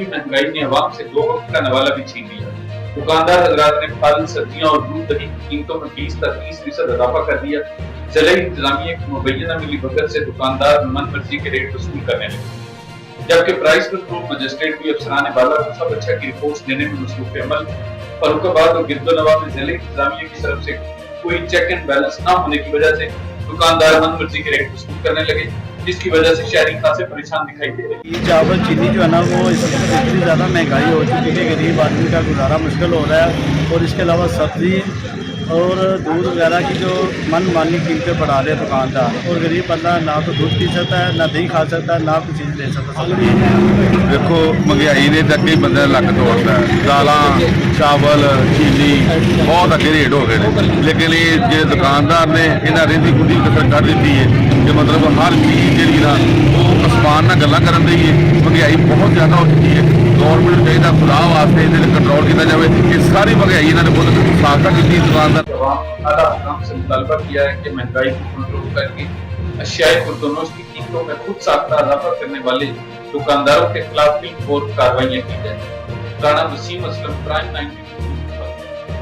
बढ़ती महंगाई ने अवाम से 2 वक्त का नवाला भी छीन लिया। दुकानदार हजरात ने फल, सब्जियां और दूध दही की कीमतों में 20 तक 30% इजाफा कर दिया। जिला इंतजामिया की मुबैना मिली भगत से दुकानदार मन मर्जी के रेट वसूल करने लगे, जबकि प्राइस कंट्रोल मजिस्ट्रेट भी अफसरान बाला को सब अच्छा की रिपोर्ट देने में मसरूफ अमल। फर्रुखाबाद और गिरदोनवा में जिला इंतजामिया की तरफ से कोई चेक एंड बैलेंस न होने की वजह से दुकानदार मन मर्जी के रेट वसूल करने लगे, जिसकी वजह से शहरी खासे परेशान दिखाई दे रहे हैं। चावल चीनी जो है ना वो इतनी ज़्यादा महंगाई हो चुकी है कि गरीब आदमी का गुजारा मुश्किल हो रहा है। और इसके अलावा सब्ज़ी और दूध वगैरह की जो मनमानी कीमतें बढ़ा रहे हैं दुकानदार, और गरीब बंदा ना तो दूध पी सकता है, ना दही खा सकता है, ना कोई चीज़ ले सकता है। देखो महंगाई ने तो अगे बंद लक तोड़ता है, दाल चावल चीनी बहुत अगे रेट हो गए हैं। लेकिन ये जो दुकानदार ने इन्हें रेंदी गुंदी कसर कर दी है कि मतलब हर चीज़ जी ना वो आसमान ना गल्लां करन दी है। महंगाई बहुत ज़्यादा हो चुकी है। गौरमेंट को चाहिए खुदा वास्ते कंट्रोल किया जाए। ये सारी महंगाई इन्होंने खुद साख्ता की दुकानदार आला हुकाम से मुतालबा किया है कि महंगाई को कंट्रोल करके अशियाए खुर्दोनोश की कीमतों में खुद साख्ता इजाफा करने वाले दुकानदारों के खिलाफ भी और कार्रवाइयाँ की जाए। राणा वसीम असलम, प्राइम 9